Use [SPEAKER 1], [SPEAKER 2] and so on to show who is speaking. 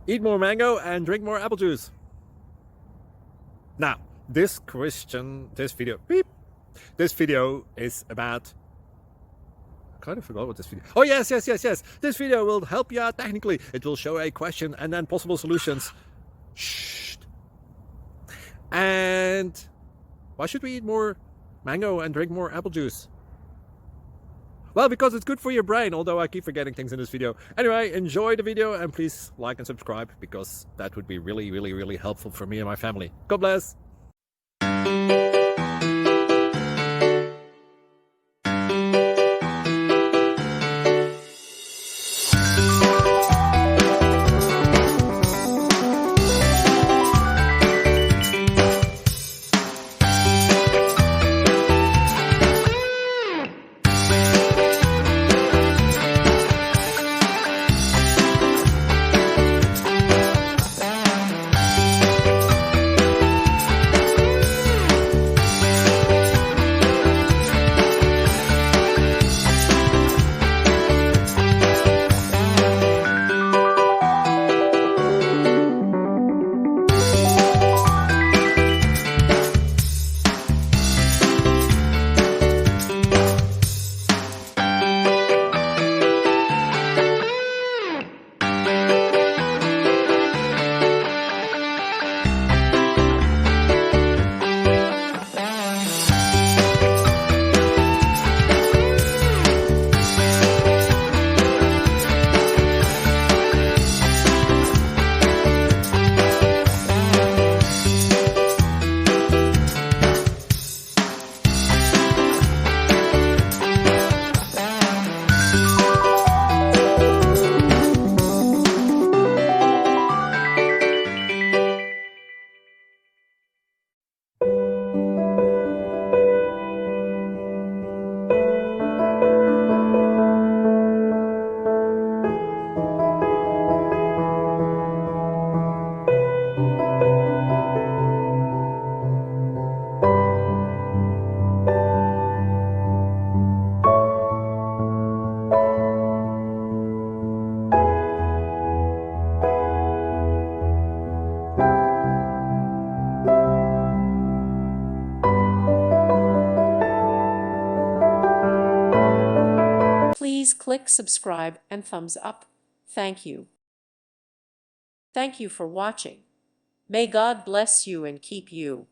[SPEAKER 1] Eat more mango and drink more apple juice. Now, this video is about, I kind of forgot what this video. Oh, yes. This video will help you out technically. It will show a question and then possible solutions. Shh. And why should we eat more mango and drink more apple juice? Well, because it's good for your brain, although I keep forgetting things in this video. Anyway, enjoy the video and please like and subscribe, because that would be really helpful for me and my family. God bless.
[SPEAKER 2] Please click subscribe and thumbs up. Thank you. Thank you for watching. May God bless you and keep you.